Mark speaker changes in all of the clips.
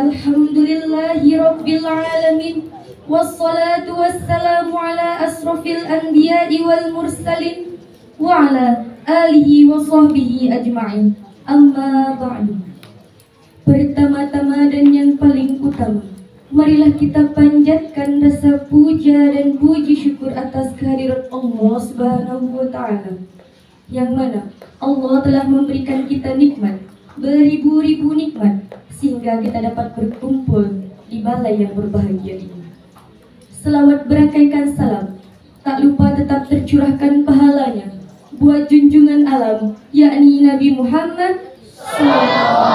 Speaker 1: Alhamdulillahi Rabbil Alamin. Wassalatu wassalamu ala asrafil anbiya'i wal mursalin wa ala alihi wa sahbihi ajma'in. Amma ba'du. Pertama-tama dan yang paling utama, marilah kita panjatkan rasa puja dan puji syukur atas kehadirat Allah Subhanahu wa Ta'ala, yang mana Allah telah memberikan kita nikmat, beribu-ribu nikmat, sehingga kita dapat berkumpul di balai yang berbahagia ini. Selawat berangkaikan salam, tak lupa tetap tercurahkan pahalanya buat junjungan alam, yakni Nabi Muhammad SAW.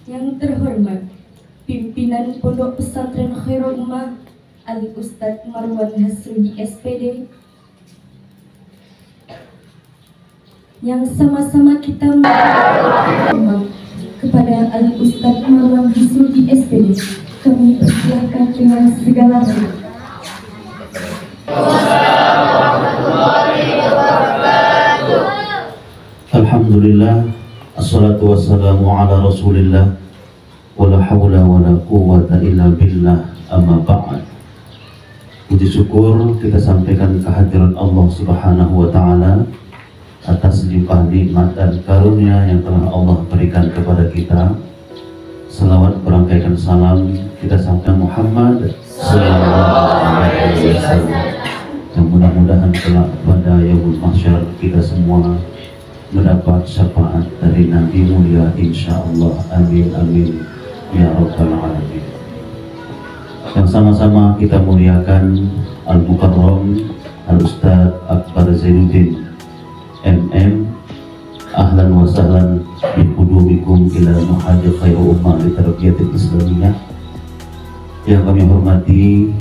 Speaker 1: Yang terhormat, pimpinan Pondok Pesantren Khairul Ummah Al-Ustadz Marwan Hasrudi SPD, yang sama-sama kita kepada Al-Ustadz Marwan Hasrudi SPD, kami persilahkan dengan segala hormat.
Speaker 2: Alhamdulillah, assalatu wassalamu ala rasulillah, wala hawla wala quwwata illa billah, amma ba'd. Puji syukur kita sampaikan kehadiran Allah Subhanahu wa Ta'ala atas limpah nikmat dan karunia yang telah Allah berikan kepada kita. Selawat berangkaikan salam kita sampaikan Muhammad sallallahu alaihi wasallam, yang mudah-mudahan kelak pada yaumul mahsyar kita semua mendapat syafaat dari Nabi mulia insyaallah. Amin amin ya rabbal alamin. Yang sama-sama kita muliakan Al-Mukarram Al-Ustadz Akbar Zainuddin MM, ahlan wa sahlan biqudumikum ila muhajir Khairul Ummah li Tarbiyatil Islamiyah. Yang kami hormati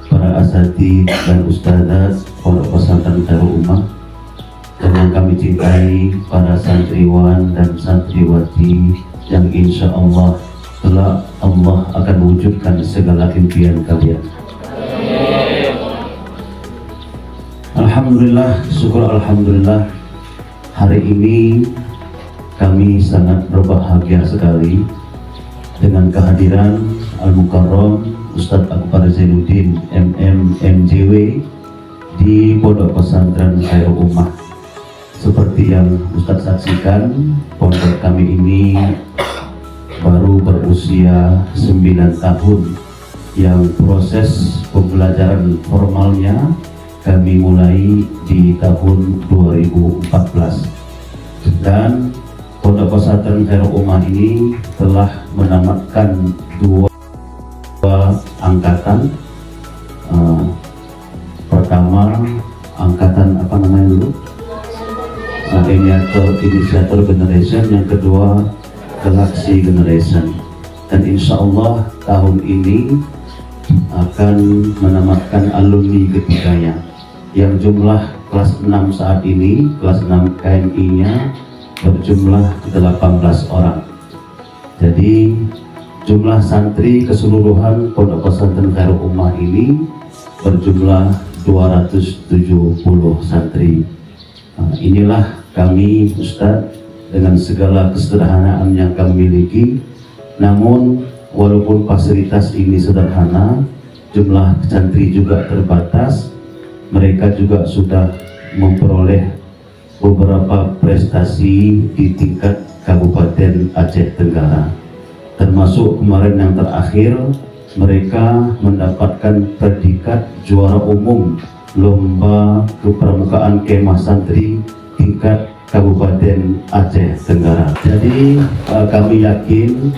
Speaker 2: para asatidz dan ustadzat Pondok Pesantren Khairul Ummah, dan yang kami cintai para santriwan dan santriwati yang insya Allah kelak Allah akan wujudkan segala impian kalian. Alhamdulillah, syukur alhamdulillah, hari ini kami sangat berbahagia sekali dengan kehadiran Al-Mukarram Ustadz Akbar Zainuddin MM MJW di Pondok Pesantren Khairul Ummah. Seperti yang Ustadz saksikan, pondok kami ini baru berusia 9 tahun, yang proses pembelajaran formalnya kami mulai di tahun 2014, dan Pondok Pesantren Khairul Ummah ini telah menamatkan dua angkatan. Pertama angkatan apa namanya dulu? Inisiator Generation, yang kedua Galaxy Generation, dan insya Allah tahun ini akan menamatkan alumni ketiganya, yang jumlah kelas 6 saat ini, kelas 6 KMI nya berjumlah 18 orang. Jadi jumlah santri keseluruhan Pondok Pesantren Khairul Ummah ini berjumlah 270 santri. Inilah kami Ustadz dengan segala kesederhanaan yang kami miliki, namun walaupun fasilitas ini sederhana, jumlah santri juga terbatas. Mereka juga sudah memperoleh beberapa prestasi di tingkat Kabupaten Aceh Tenggara, termasuk kemarin yang terakhir mereka mendapatkan predikat juara umum lomba kepramukaan kemah santri tingkat Kabupaten Aceh Tenggara. Jadi kami yakin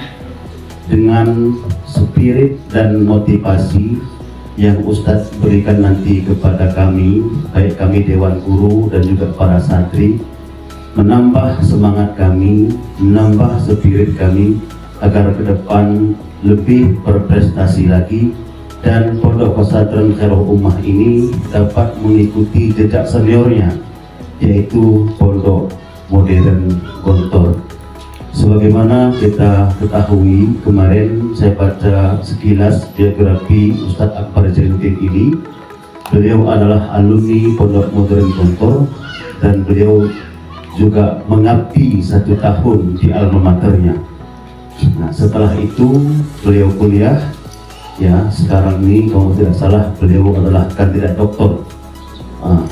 Speaker 2: dengan spirit dan motivasi yang Ustadz berikan nanti kepada kami, baik kami Dewan Guru dan juga para santri, menambah semangat kami, menambah spirit kami agar ke depan lebih berprestasi lagi, dan Pondok Pesantren Khairul Ummah ini dapat mengikuti jejak seniornya, yaitu Pondok Modern Gontor. Sebagaimana kita ketahui, kemarin saya baca sekilas biografi Ustadz Akbar Zainuddin ini. Beliau adalah alumni Pondok Modern Gontor dan beliau juga mengabdi 1 tahun di alma maternya. Nah, setelah itu beliau kuliah. Ya, sekarang ini kalau tidak salah beliau adalah kandidat doktor.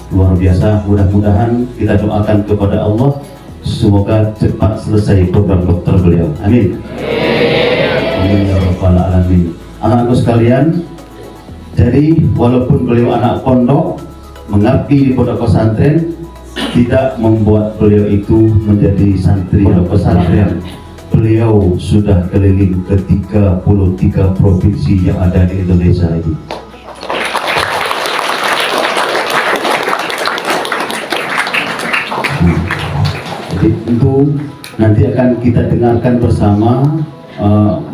Speaker 2: Luar biasa. Mudah-mudahan kita doakan kepada Allah semoga cepat selesai program dokter beliau. Amin. Amin ya rabbal alamin. Anak-anakku sekalian, jadi walaupun beliau anak pondok, mengabdi di pondok pesantren, tidak membuat beliau itu menjadi santri pondok pesantren. Beliau sudah keliling ke 33 provinsi yang ada di Indonesia ini. Jadi tentu nanti akan kita dengarkan bersama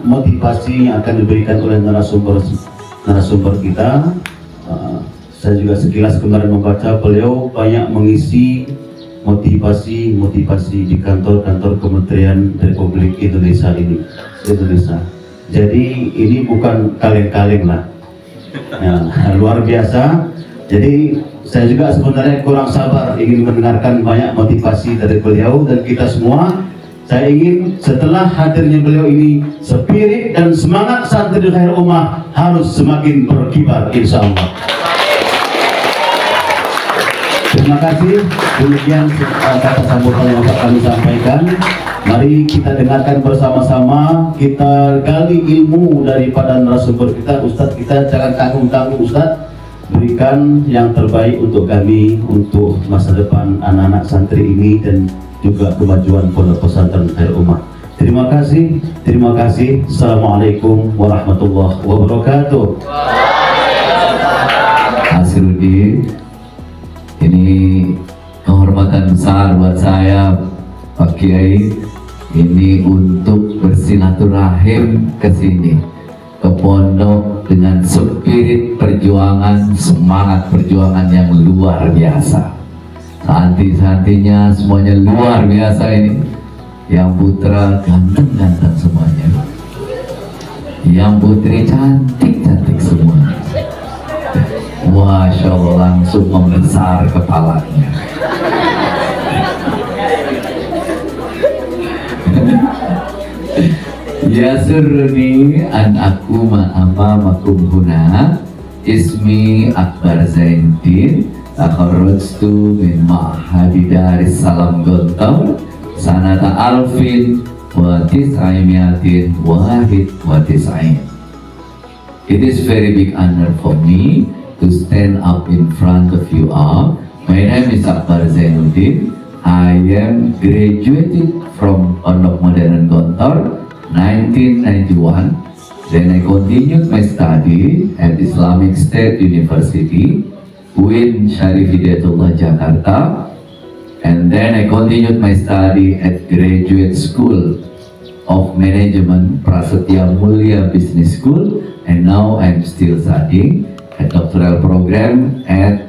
Speaker 2: motivasi yang akan diberikan oleh narasumber kita. Saya juga sekilas kemarin membaca beliau banyak mengisi motivasi di kantor-kantor Kementerian Republik Indonesia ini. Jadi ini bukan kaleng-kaleng lah, ya, luar biasa. Jadi saya juga sebenarnya kurang sabar ingin mendengarkan banyak motivasi dari beliau dan kita semua. Saya ingin setelah hadirnya beliau ini, spirit dan semangat santri Khairul Ummah harus semakin berkibar, insya Allah. Terima kasih. Demikian kata sambutan yang dapat kami sampaikan. Mari kita dengarkan bersama-sama, kita gali ilmu daripada narasumber kita. Ustadz kita jangan tanggung-tanggung, Ustadz. Berikan yang terbaik untuk kami, untuk masa depan anak-anak santri ini dan juga kemajuan pondok pesantren Khairul Ummah. Terima kasih. Assalamualaikum warahmatullahi wabarakatuh.
Speaker 3: Asruddin, ini kehormatan besar buat saya, Pak Kiai. Ini untuk bersilaturahim ke sini, ke pondok dengan spirit perjuangan, semangat perjuangan yang luar biasa. Santri-santrinya semuanya luar biasa ini. Yang putra ganteng-ganteng semuanya, yang putri cantik-cantik semuanya. Masya Allah, langsung membesar kepalanya. Yasurni an akuma amamakum huna ismi Akbar Zainuddin, takharrajtu min ma'hadi Daris Salam Gontor sanata alfin wa tis'imiatin wahid wa tis'in. It is very big honor for me to stand up in front of you all. My name is Akbar Zainuddin. I am graduated from Pondok Modern Gontor 1991. Then I continued my study at Islamic State University, UIN Syarif Hidayatullah Jakarta. And then I continued my study at Graduate School of Management Prasetya Mulia Business School, and now I'm still studying a doctoral program at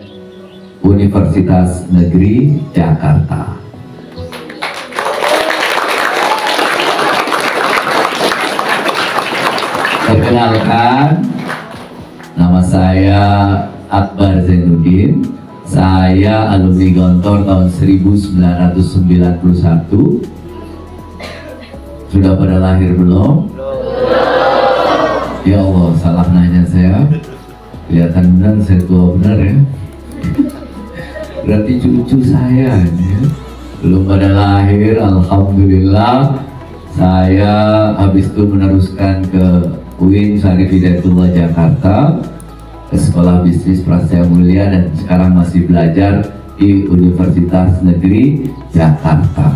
Speaker 3: Universitas Negeri Jakarta. Perkenalkan, nama saya Akbar Zainuddin. Saya alumni Gontor tahun 1991. Sudah pada lahir belum? Ya Allah, salah nanya saya. Kelihatan benar saya tua benar ya. Berarti cucu saya ya. Belum pada lahir. Alhamdulillah. Saya habis itu meneruskan ke UIN Syarif Hidayatullah Jakarta, ke Sekolah Bisnis Prasetya Mulia, dan sekarang masih belajar di Universitas Negeri Jakarta.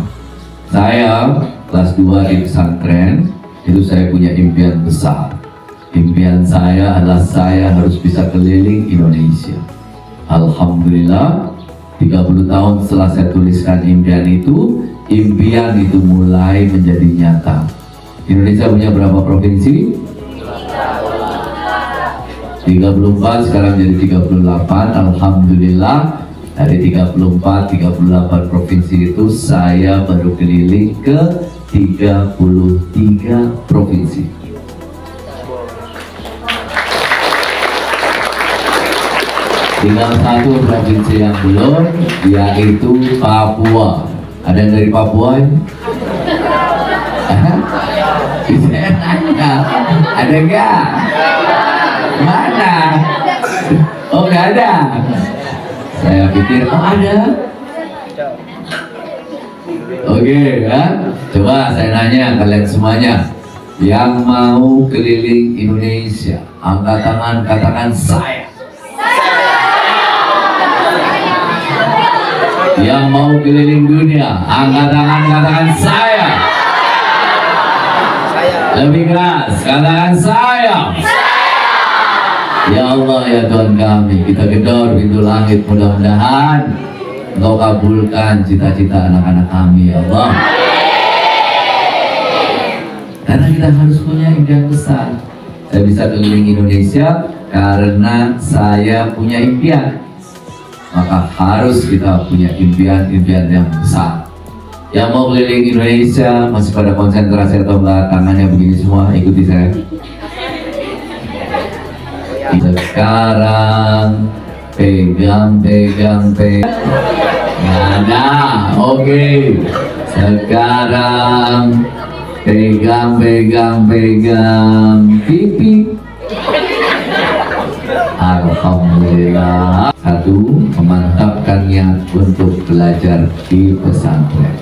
Speaker 3: Saya kelas 2 di pesantren. Itu saya punya impian besar. Impian saya adalah saya harus bisa keliling Indonesia. Alhamdulillah, 30 tahun setelah saya tuliskan impian itu mulai menjadi nyata. Indonesia punya berapa provinsi? 34, sekarang jadi 38. Alhamdulillah, dari 34 provinsi itu saya baru keliling ke 33 provinsi. Tinggal satu provinsi yang belum, yaitu Papua. Ada yang dari Papua ini? Saya nanya, ada nggak? Mana? Oh nggak ada. Saya pikir oh ada. Oke ya, coba saya nanya kalian semuanya, yang mau keliling Indonesia, angkat tangan, katakan saya. Yang mau keliling dunia, angkat tangan, katakan saya. Lebih keras, katakan saya. Ya Allah ya Tuhan kami, kita gedor pintu langit, mudah-mudahan Engkau kabulkan cita-cita anak-anak kami ya Allah. Karena kita harus punya impian besar. Saya bisa keliling Indonesia karena saya punya impian. Maka harus kita punya impian-impian yang besar. Yang mau keliling Indonesia masih pada konsentrasi atau enggak, tangannya begini semua, ikuti saya. Sekarang pegang. Nah, oke. Sekarang pegang pipi. Alhamdulillah. Satu, memantapkan niat untuk belajar di pesantren.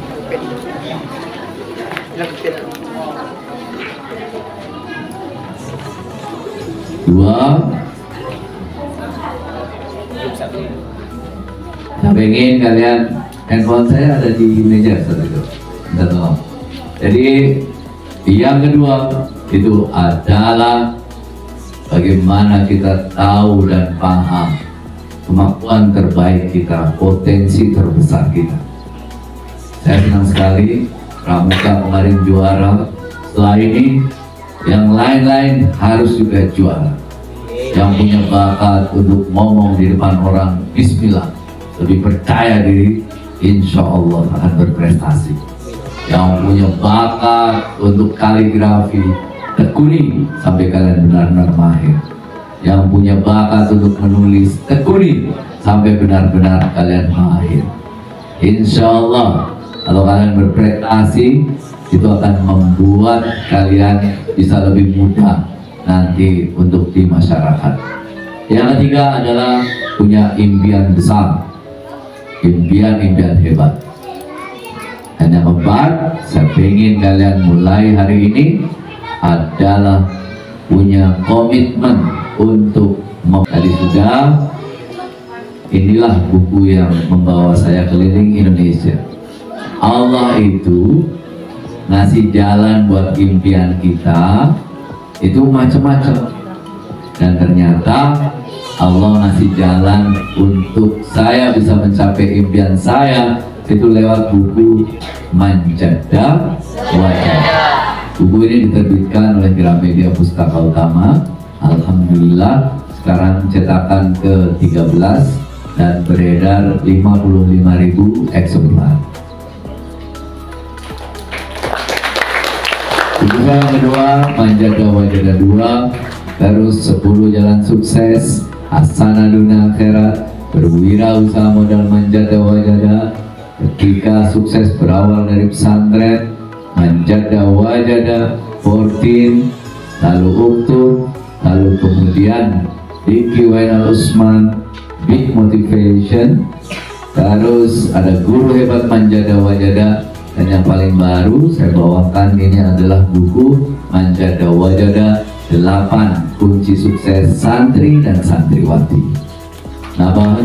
Speaker 3: Dua, saya pengen kalian, handphone saya ada di meja saat itu, minta tolong. Jadi yang kedua itu adalah bagaimana kita tahu dan paham kemampuan terbaik kita, potensi terbesar kita. Saya senang sekali Pramuka kemarin juara. Setelah ini yang lain-lain harus juga juara. Yang punya bakat untuk ngomong di depan orang, bismillah, lebih percaya diri, insya Allah akan berprestasi. Yang punya bakat untuk kaligrafi, tekuni sampai kalian benar-benar mahir. Yang punya bakat untuk menulis, tekuni sampai benar-benar kalian mahir. Insya Allah kalau kalian berprestasi, itu akan membuat kalian bisa lebih mudah nanti untuk di masyarakat. Yang ketiga adalah punya impian besar, impian hebat. Dan yang keempat, saya ingin kalian mulai hari ini adalah punya komitmen untuk tadi sudah. Inilah buku yang membawa saya keliling Indonesia. Allah itu ngasih jalan buat impian kita itu macam-macam, dan ternyata Allah ngasih jalan untuk saya bisa mencapai impian saya itu lewat buku Manjada Wajada. Buku ini diterbitkan oleh Gramedia Pustaka Utama. Alhamdulillah sekarang cetakan ke-13 dan beredar 55.000 eksemplar. Buku yang kedua Manjada Wajada 2, terus 10 jalan sukses, Hasanah Dunia Akhirat, berwirausaha modal Manjada Wajada, ketika sukses berawal dari pesantren, Manjada Wajada 14, lalu Uktub, lalu kemudian Diki Wainal Usman, Big Motivation, terus ada Guru Hebat Manjada Wajada, dan yang paling baru saya bawakan ini adalah buku Manjada Wajada 8 Kunci Sukses Santri dan Santriwati. Kenapa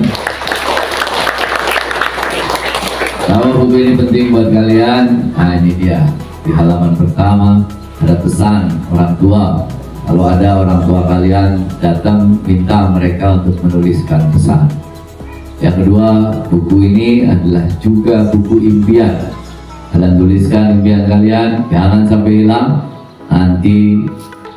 Speaker 3: buku ini penting buat kalian? Nah ini dia, di halaman pertama ada pesan orang tua. Kalau ada orang tua kalian datang, minta mereka untuk menuliskan pesan. Yang kedua, buku ini adalah juga buku impian. Kalian tuliskan impian kalian, jangan sampai hilang. Nanti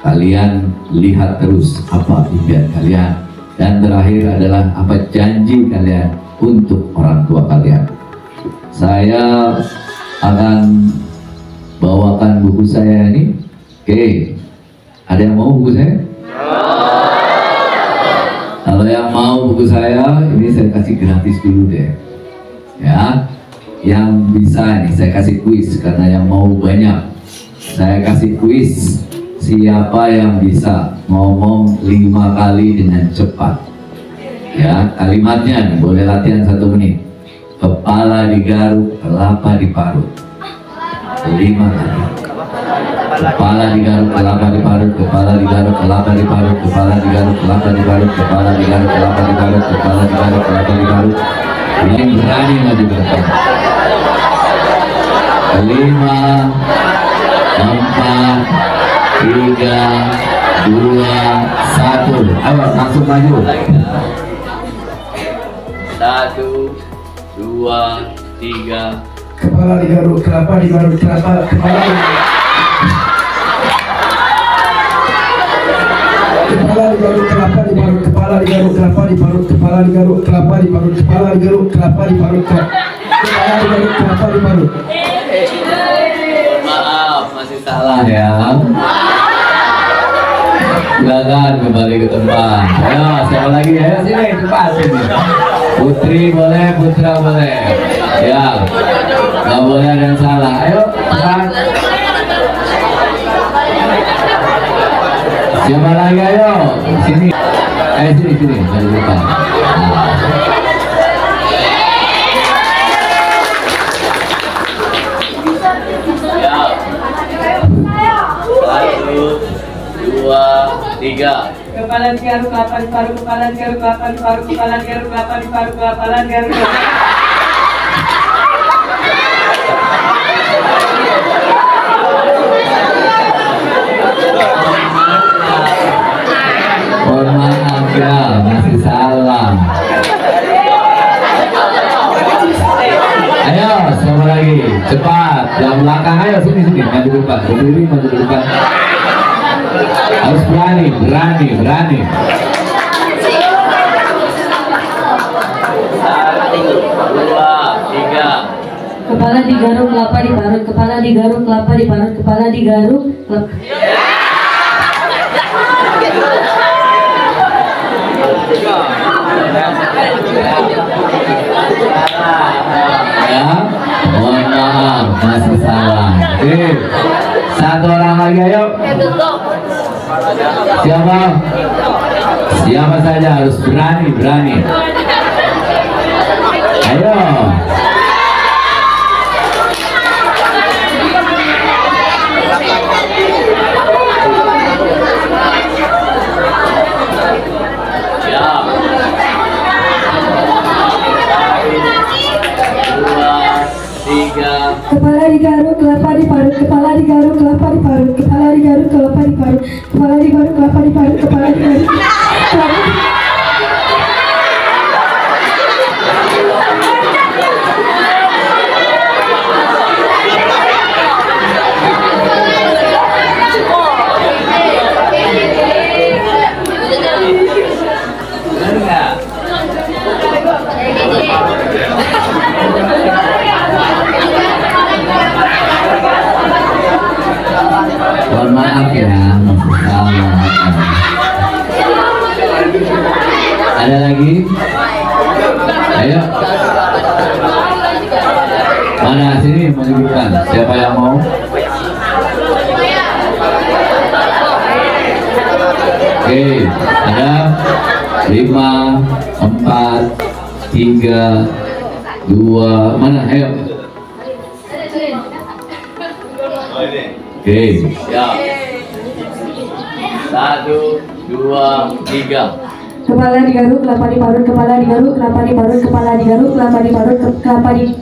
Speaker 3: kalian lihat terus apa impian kalian. Dan terakhir adalah apa janji kalian untuk orang tua kalian. Saya akan bawakan buku saya ini. Oke, ada yang mau buku saya? Kalau yang mau buku saya, ini saya kasih gratis dulu deh. Ya, yang bisa nih, saya kasih kuis karena yang mau banyak. Saya kasih kuis, siapa yang bisa ngomong 5 kali dengan cepat. Ya, kalimatnya nih, boleh latihan 1 menit. Kepala digaruk, kelapa diparut. 5 kali. Kepala digaruk, kelapa diparut. Kepala digaruk, kelapa diparut. Kepala digaruk, kelapa diparut. Kepala digaruk, kelapa diparut. Kepala digaruk, kelapa diparut. Ini berani maju ke depan. 5, 4, 3, 2, 1. Ayo langsung maju. 1, 2, 3.
Speaker 4: Kepala digaruk, kelapa digaruk, kepala digaruk. Kepala digaruk, kelapa diparut, kepala digaruk, kelapa diparut, kepala digaruk, kelapa diparut, kepala digaruk, kelapa diparut, kepala digaruk, kelapa diparut.
Speaker 3: Maaf, masih salah ya. Silakan kembali ke tempat. Ayo, siapa lagi? Ayo sini, cepat sini. Putri boleh, putra boleh. Ya, nggak boleh ada yang salah. Ayo, cepat. Siapa lagi? Ayo, sini. Sini, dari depan. Ya. 1, 2, 3.
Speaker 5: Kepala digaruk, kelapa diparut, kepala digaruk, kelapa diparut, kepala digaruk, kelapa diparut, kepala digaruk.
Speaker 3: Mohon maaf ya, masih salah. Ayo, siapa lagi? Cepat, yang belakang ayo sini, maju ke depan, berdiri, maju ke depan. Harus berani. 1, 2, 3.
Speaker 1: Kepala digaruk, kelapa diparut. Kepala digaruk, kelapa diparut. Kepala digaruk, kelapa.
Speaker 3: Ya, mohon maaf, masih salah. Oke, 1 orang lagi, ayo. Siapa saja harus berani. Ayo.
Speaker 1: Kepala digaruk, kelapa diparut. Kepala digaruk, kelapa diparut. Kepala digaruk, kelapa diparut. Kepala digaruk, kelapa diparut. Kepala digaruk, kelapa diparut.
Speaker 3: Mohon maaf ya, masih salah. Ada lagi? Ayo. Mana sini menunjukkan siapa yang mau? Oke, ada 5, 4, 3, 2. Mana? Ayo. Oke, siap. 1, 2, 3.
Speaker 1: Kepala digaruk, kelapa diparut. Kepala digaruk, kelapa diparut. Kepala digaruk, kelapa diparut. Kelapa di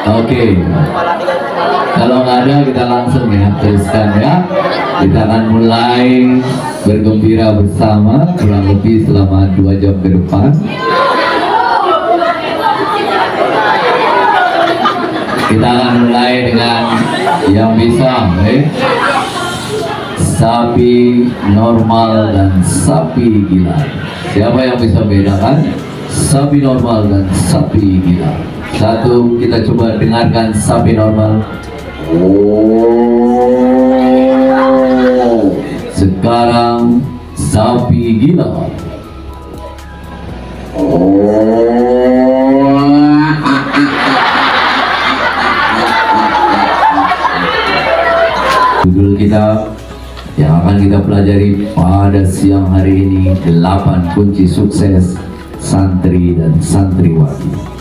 Speaker 3: Oke. Kalau nggak ada kita langsung ya teruskan ya. Kita akan mulai bergembira bersama kurang lebih selama 2 jam ke depan. Kita akan mulai dengan yang bisa, sapi normal dan sapi gila. Siapa yang bisa bedakan sapi normal dan sapi gila? 1, kita coba dengarkan sapi normal. Sekarang sapi gila. Judul kita yang akan kita pelajari pada siang hari ini 8 kunci sukses santri dan santriwati.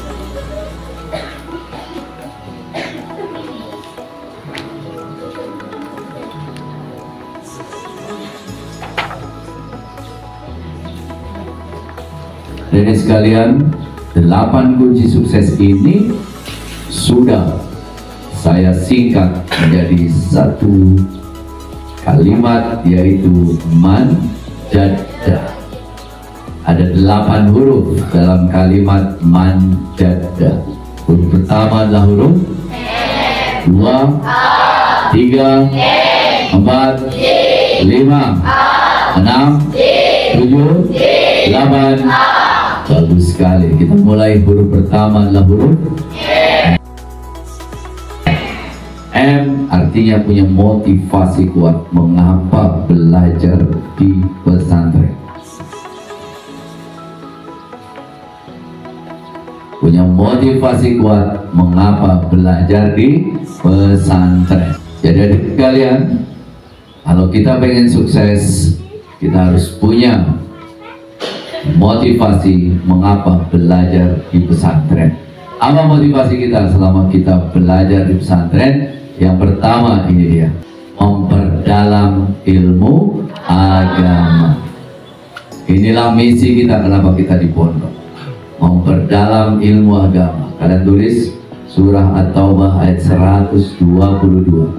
Speaker 3: Jadi sekalian, 8 kunci sukses ini sudah saya singkat menjadi satu kalimat, yaitu manjada. Ada 8 huruf dalam kalimat manjada. Huruf pertama adalah huruf 2, 3, 4, 5, 6, 7, 8. Bagus sekali. Kita mulai. Huruf pertama adalah huruf M, artinya punya motivasi kuat. Mengapa belajar di pesantren? Punya motivasi kuat. Mengapa belajar di pesantren? Jadi adik kalian, kalau kita pengen sukses, kita harus punya motivasi mengapa belajar di pesantren. Apa motivasi kita selama kita belajar di pesantren? Yang pertama ini dia, memperdalam ilmu agama. Inilah misi kita, kenapa kita di pondok, memperdalam ilmu agama. Kalian tulis surah At-Taubah ayat 122.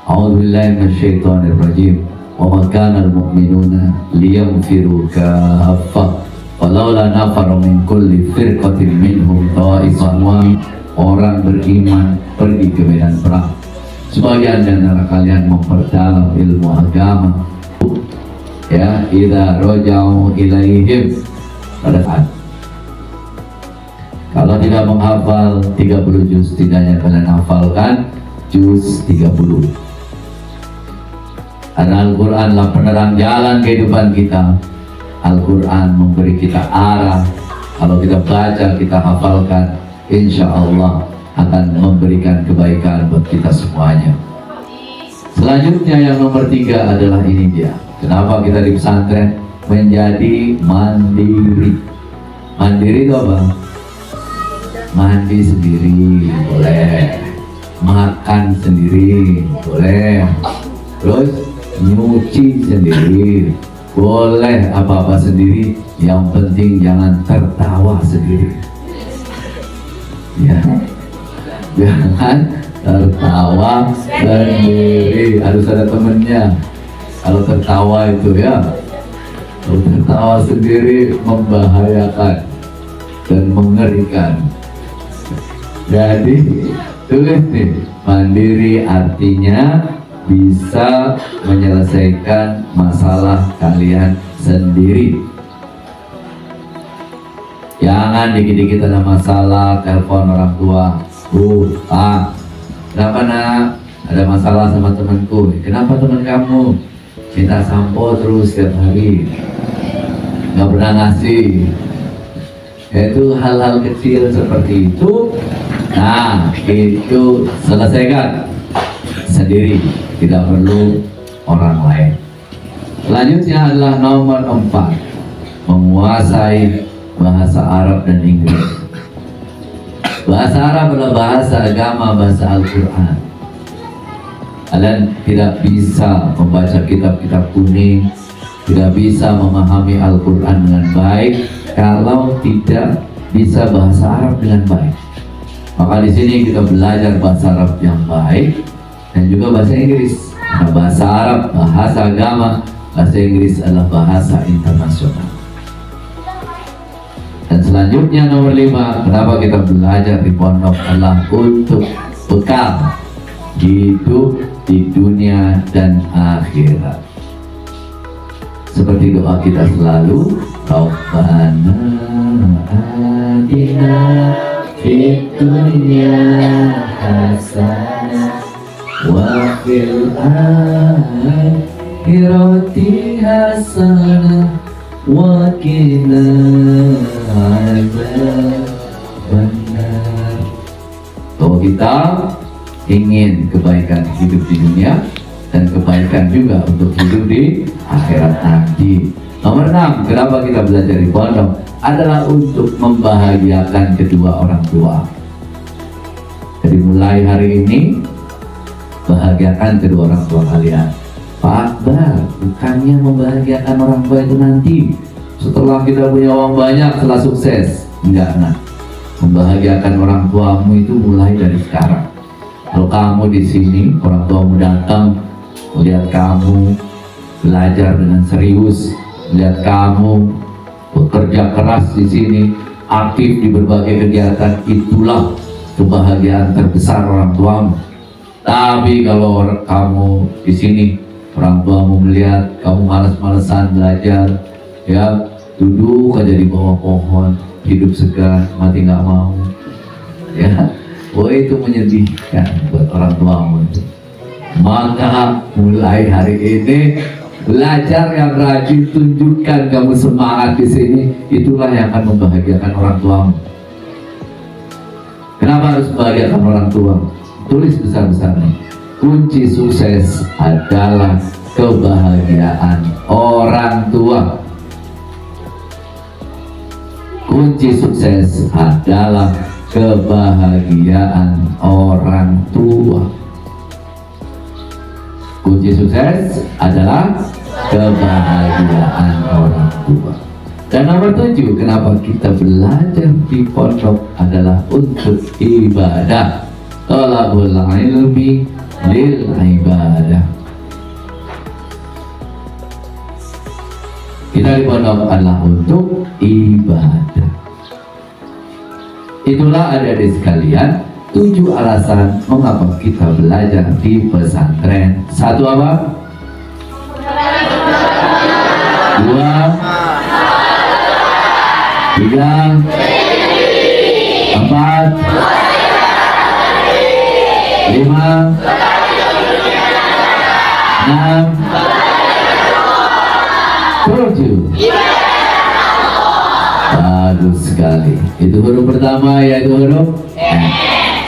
Speaker 3: A'udzubillahi minasyaitonirrajim. Wa ma kana al-mu'minuna liyanfiru kaffah walaula nafara min kulli firqatin minhum ta'ifatun. Orang beriman pergi ke medan perang. Sebagian di antara kalian memperdalam ilmu agama. Ya, idza raja'u ilaihim, pada saat kalau tidak menghafal 30 juz, setidaknya kalian hafalkan juz 30. Karena Al-Quran adalah penerang jalan kehidupan kita. Al-Quran memberi kita arah. Kalau kita baca, kita hafalkan, insya Allah akan memberikan kebaikan buat kita semuanya. Selanjutnya yang nomor 3 adalah ini dia. Kenapa kita di pesantren? Menjadi mandiri. Mandiri itu apa? Mandi sendiri boleh, makan sendiri boleh, terus nyuci sendiri boleh, apa-apa sendiri. Yang penting jangan tertawa sendiri, ya, jangan tertawa sendiri, harus ada temennya. Kalau tertawa itu ya, kalau tertawa sendiri membahayakan dan mengerikan. Jadi tulis nih, mandiri artinya bisa menyelesaikan masalah kalian sendiri. Jangan dikit-dikit ada masalah telepon orang tua. Pak, kenapa nak? Ada masalah sama temanku. Kenapa teman kamu? Minta sampo terus setiap hari, nggak pernah ngasih. Yaitu hal-hal kecil seperti itu. Nah, itu selesaikan sendiri, tidak perlu orang lain. Selanjutnya adalah nomor 4, menguasai bahasa Arab dan Inggris. Bahasa Arab adalah bahasa agama, bahasa Al-Quran. Kalian tidak bisa membaca kitab-kitab kuning, tidak bisa memahami Al-Quran dengan baik kalau tidak bisa bahasa Arab dengan baik. Maka di sini kita belajar bahasa Arab yang baik dan juga bahasa Inggris. Nah, bahasa Arab bahasa agama, bahasa Inggris adalah bahasa internasional. Dan selanjutnya nomor 5, kenapa kita belajar di pondok adalah untuk bekal hidup di dunia dan akhirat. Seperti doa kita selalu, Rabbana atina fid dunya hasanah wa fil akhirati akhirati hasanah wa qina adzabannar. Bahwa kita ingin kebaikan hidup di dunia dan kebaikan juga untuk hidup di akhirat nanti. Nomor 6, kenapa kita belajar di pondok? Adalah untuk membahagiakan kedua orang tua. Jadi mulai hari ini bahagiakan kedua orang tua kalian. Pak Akbar, bukannya membahagiakan orang tua itu nanti setelah kita punya uang banyak, setelah sukses. Enggak, nak. Membahagiakan orang tuamu itu mulai dari sekarang. Kalau kamu di sini, orang tuamu datang melihat kamu belajar dengan serius, melihat kamu bekerja keras di sini, aktif di berbagai kegiatan, itulah kebahagiaan terbesar orang tuamu. Tapi kalau kamu di sini, orang tuamu melihat kamu malas-malesan belajar, ya duduk aja di bawah pohon, hidup segan, mati nggak mau, ya, oh itu menyedihkan buat orang tuamu. Maka mulai hari ini belajar yang rajin, tunjukkan kamu semangat di sini, itulah yang akan membahagiakan orang tuamu. Kenapa harus membahagiakan orang tua? Tulis besar-besarnya. Kunci sukses adalah kebahagiaan orang tua. Kunci sukses adalah kebahagiaan orang tua. Kunci sukses adalah kebahagiaan orang tua. Dan nomor 7, kenapa kita belajar di pondok adalah untuk ibadah. Thalabul ilmi lil ibadah. Kita di pondok adalah untuk ibadah. Itulah adik-adik sekalian 7 alasan mengapa kita belajar di pesantren. 1 apa? 2 3 4 5 6 7. Bagus sekali. Itu huruf pertama, yaitu huruf M.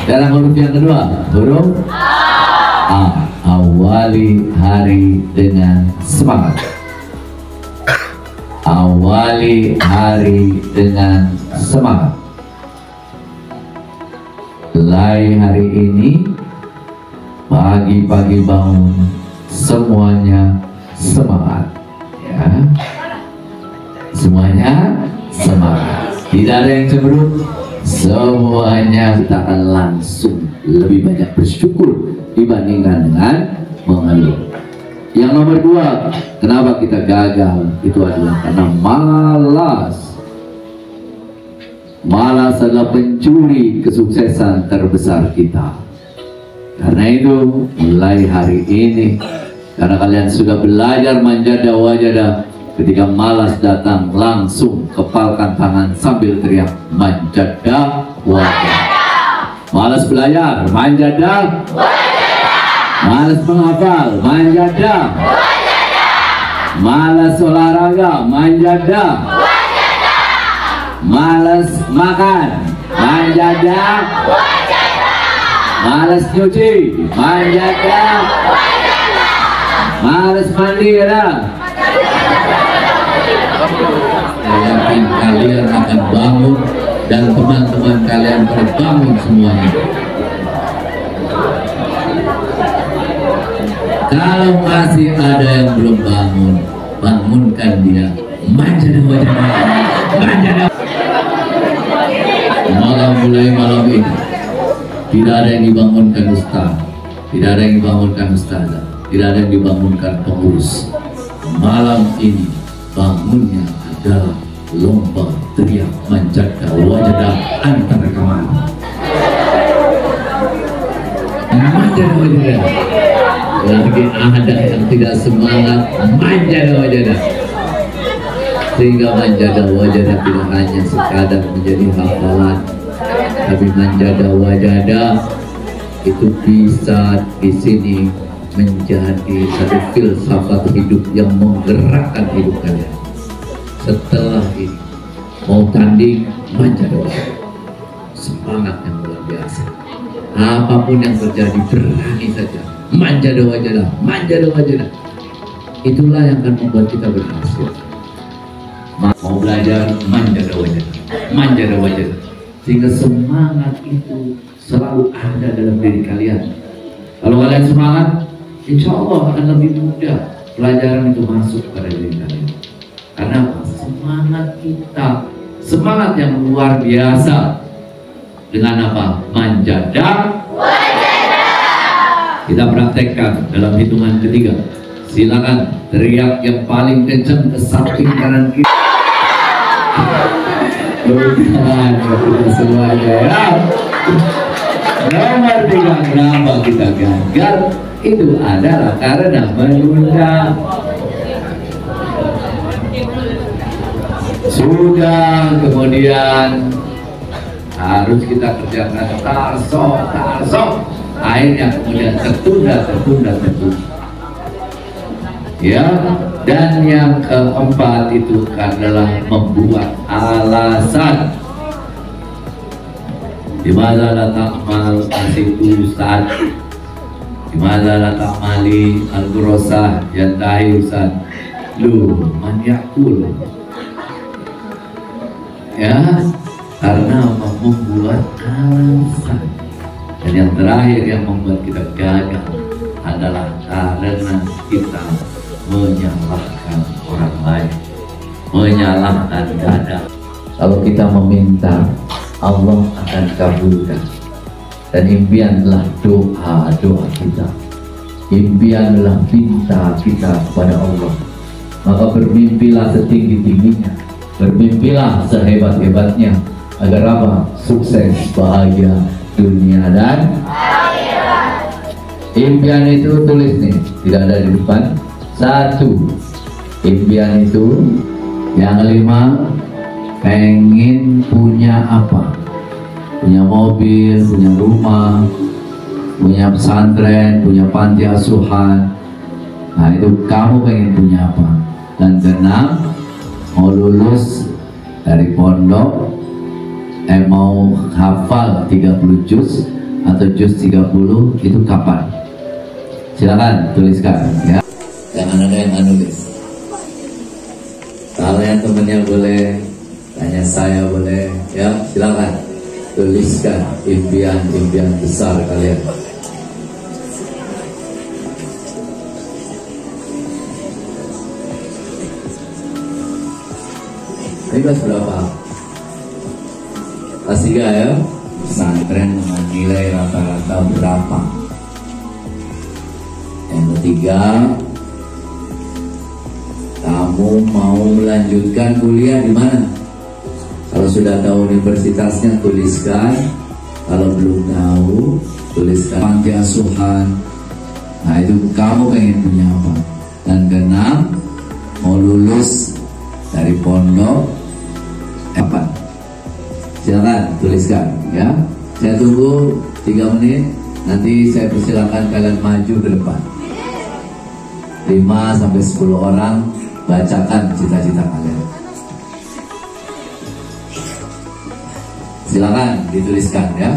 Speaker 3: Sekarang huruf yang kedua, huruf A. Awali hari dengan semangat. Awali hari dengan semangat. Mulai hari ini, pagi-pagi bangun, semuanya semangat, ya. Semuanya semangat. Tidak ada yang cemberut. Semuanya kita akan langsung lebih banyak bersyukur dibandingkan dengan mengeluh. Yang nomor 2, kenapa kita gagal? Itu adalah karena malas. Malas adalah pencuri kesuksesan terbesar kita. Karena itu, mulai hari ini, karena kalian sudah belajar manjada wajada, ketika malas datang, langsung kepalkan tangan sambil teriak manjada wajada. Malas belajar, manjada wajada. Malas menghafal, manjada wajada. Malas olahraga, manjada wajada. Malas makan, manjada wajada. Malas nyuci, manjada wajada. Malas mandi, ya. Saya yakin kalian akan bangun dan teman-teman kalian terbangun semuanya. Kalau masih ada yang belum bangun, bangunkan dia. Manjada wajada, manjada. Mulai malam ini, tidak ada yang dibangunkan ustaz, tidak ada yang dibangunkan ustazah, tidak ada yang dibangunkan pengurus. Malam ini bangunnya adalah lomba teriak manjada wajada antar kawan. Manjada wajada. Lagi ada yang tidak semangat, manjada wajada. Sehingga manjada wajada tidak hanya sekadar menjadi hafalan, tapi manjada wajada itu bisa di sini menjadi satu filsafat hidup yang menggerakkan hidup kalian. Setelah ini mau tanding, manja doa, semangat yang luar biasa. Apapun yang terjadi, berani saja, manja doa aja, manja doa aja. Itulah yang akan membuat kita berhasil. Mau belajar, manja doa aja, manja doa aja. Sehingga semangat itu selalu ada dalam diri kalian. Kalau kalian semangat, insya Allah akan lebih mudah pelajaran itu masuk pada diri kalian. Karena semangat kita, semangat yang luar biasa. Dengan apa? Manjada. Kita praktekkan dalam hitungan ketiga. Silakan teriak yang paling kencang ke samping kanan kiri. Bukan kita semuanya ya. Nomor 3, kenapa kita gagal? Itu adalah karena menunda. Sudah, kemudian harus kita kerjakan tarsok. Akhirnya kemudian tertunda. Ya, dan yang keempat itu adalah membuat alasan. Dimana la ta'mal asitu Ustaz, dimana la ta'mali al-gurosah yantahi Ustaz. Lu man yakul. Ya, karena membuat alasan. Dan yang terakhir yang membuat kita gagal adalah karena kita menyalahkan orang lain, menyalahkan dada. Kalau kita meminta, Allah akan kabulkan. Dan impianlah doa kita, impianlah pinta kita kepada Allah. Maka bermimpilah setinggi-tingginya, bermimpilah sehebat-hebatnya, agar apa? Sukses, bahagia dunia dan akhirat. Impian itu tulis nih, tidak ada di depan. 1, impian itu. Yang 5, pengen punya apa? Punya mobil, punya rumah, punya pesantren, punya panti asuhan. Nah itu kamu pengen punya apa? Dan 6, mau lulus dari pondok, mau hafal 30 juz atau juz 30, itu kapan? Silakan tuliskan ya. Jangan ada yang nulis. Kalau yang temennya boleh, tanya saya boleh ya, silakan tuliskan impian besar kalian. Ini kelas berapa? Kelas 3 ya. Pesantren dengan nilai rata-rata berapa? Yang ketiga, kamu mau melanjutkan kuliah di mana? Kalau sudah tahu universitasnya tuliskan, kalau belum tahu tuliskan panti asuhan. Nah itu kamu pengen punya apa? Dan ke-6, mau lulus dari pondok kapan? Silakan tuliskan ya. Saya tunggu 3 menit. Nanti saya persilakan kalian maju ke depan. 5-10 orang bacakan cita-cita kalian. Silakan dituliskan ya.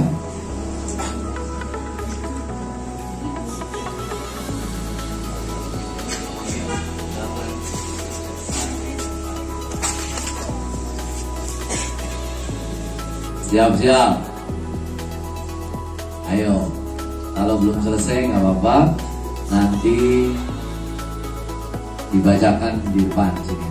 Speaker 3: Siap-siap. Ayo, kalau belum selesai nggak apa-apa, nanti dibacakan di depan sini.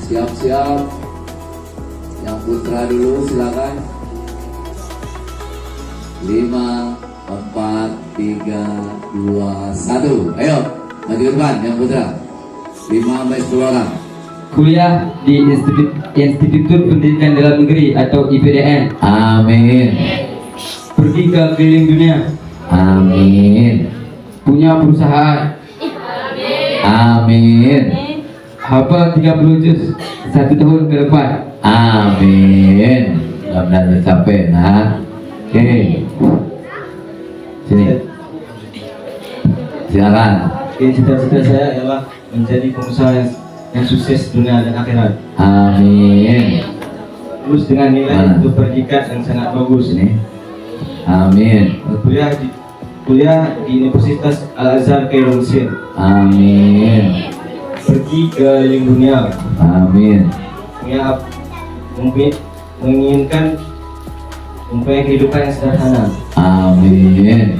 Speaker 3: Siap-siap. Yang putra dulu silakan. 5, 4, 3, 2, 1. Ayo, maju ke depan yang putra. 5-10 orang.
Speaker 6: Kuliah di Institut Pendidikan Dalam Negeri atau IPDN.
Speaker 3: Amin.
Speaker 6: Pergi ke keliling dunia.
Speaker 3: Amin.
Speaker 6: Punya perusahaan.
Speaker 3: Amin.
Speaker 6: Hafal 30 juz 1 tahun ke depan.
Speaker 3: Amin. mudah-mudahan tercapai. Nah, oke. Sini. Silakan.
Speaker 7: Oke, cita-cita saya adalah menjadi pengusaha yang sukses dunia dan akhirat.
Speaker 3: Amin.
Speaker 7: Terus dengan nilai untuk predikat yang sangat bagus ini.
Speaker 3: Amin.
Speaker 7: Kuliah di Universitas Al-Azhar Kairo Mesir.
Speaker 3: Amin.
Speaker 7: Pergi ke dunia.
Speaker 3: Amin.
Speaker 7: Menginginkan mempunyai kehidupan yang sederhana.
Speaker 3: Amin.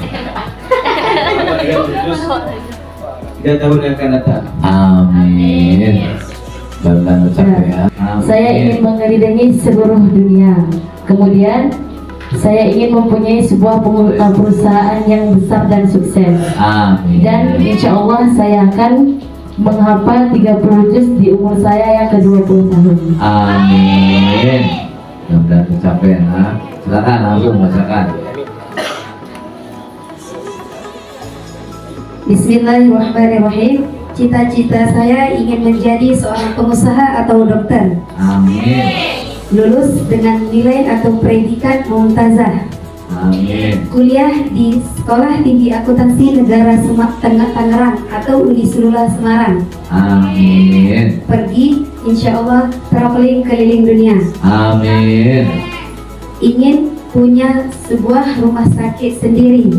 Speaker 7: 3 tahun yang akan datang.
Speaker 3: Amin. Mudah-mudahan tercapai ya. Amin.
Speaker 8: Saya ingin mengelilingi seluruh dunia. Kemudian saya ingin mempunyai sebuah perusahaan yang besar dan sukses.
Speaker 3: Amin.
Speaker 8: Dan insya Allah saya akan menghafal 30 juz di umur saya yang ke-20 tahun.
Speaker 3: Amin. Mudah-mudahan tercapai ya. Silakan langsung bacakan.
Speaker 9: Bismillahirrahmanirrahim. Cita-cita saya ingin menjadi seorang pengusaha atau dokter.
Speaker 3: Amin.
Speaker 9: Lulus dengan nilai atau predikat mumtazah.
Speaker 3: Amin.
Speaker 9: Kuliah di Sekolah Tinggi Akuntansi Negara Tangerang atau Unisulula Semarang.
Speaker 3: Amin.
Speaker 9: Pergi insya Allah traveling keliling dunia.
Speaker 3: Amin.
Speaker 9: Ingin punya sebuah rumah sakit sendiri.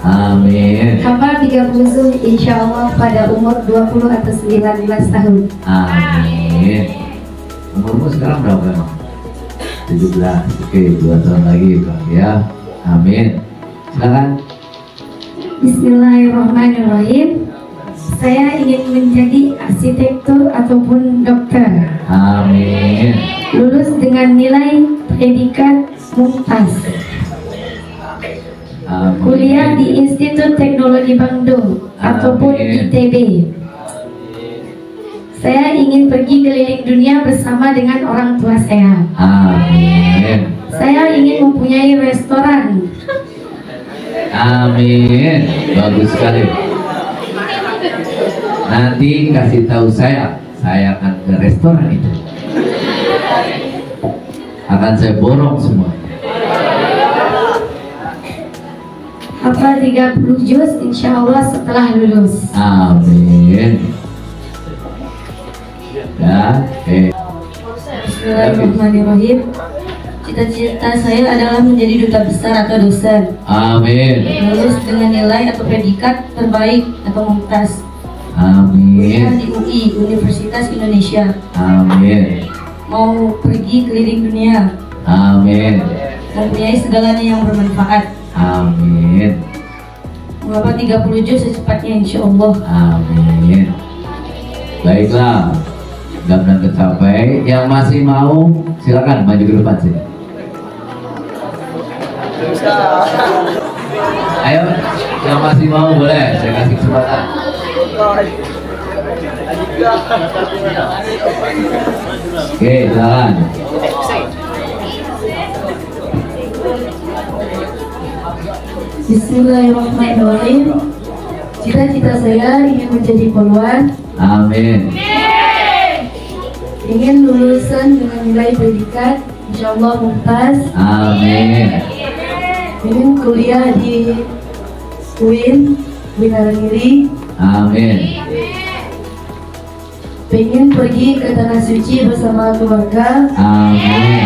Speaker 3: Amin.
Speaker 9: Hafal 30 juz insya Allah pada umur 20 atau 19 tahun.
Speaker 3: Amin. Umurmu sekarang berapa emang? 17. Oke, 2 tahun lagi Bang ya. Amin. Silakan.
Speaker 9: Bismillahirrahmanirrahim. Saya ingin menjadi arsitektur ataupun dokter.
Speaker 3: Amin.
Speaker 9: Lulus dengan nilai predikat mumtaz.
Speaker 3: Amin.
Speaker 9: Kuliah di Institut Teknologi Bandung ataupun ITB. Saya ingin pergi keliling dunia bersama dengan orang tua saya.
Speaker 3: Amin.
Speaker 9: Saya ingin mempunyai restoran.
Speaker 3: Amin. Bagus sekali. Nanti kasih tahu saya akan ke restoran itu. Akan saya borong semua.
Speaker 9: Hafal 30 juz insya Allah setelah lulus.
Speaker 3: Amin. Ya,
Speaker 1: Bismillahirrahmanirrahim. Cita-cita saya adalah menjadi duta besar atau dosen.
Speaker 3: Amin.
Speaker 1: Lulus dengan nilai atau predikat terbaik atau mumtaz.
Speaker 3: Amin.
Speaker 1: Kuliah di UI Universitas Indonesia.
Speaker 3: Amin.
Speaker 1: Mau pergi keliling dunia.
Speaker 3: Amin.
Speaker 1: Mempunyai segalanya yang bermanfaat.
Speaker 3: Amin.
Speaker 1: Menghafal 30 juz secepatnya insya Allah.
Speaker 3: Amin. Baiklah, mudah-mudahan tercapai. Yang masih mau silakan maju ke depan sini. Ayo, yang masih mau boleh, saya kasih kesempatan. Oke, silakan.
Speaker 9: Bismillahirrahmanirrahim. Cita-cita saya ingin menjadi poluan.
Speaker 3: Amin.
Speaker 9: Ingin lulusan dengan nilai predikat insya Allah mumtaz.
Speaker 3: Amin.
Speaker 9: Ingin kuliah di UIN Winarangiri.
Speaker 3: Amin.
Speaker 9: Pengen pergi ke tanah suci bersama keluarga.
Speaker 3: Amin.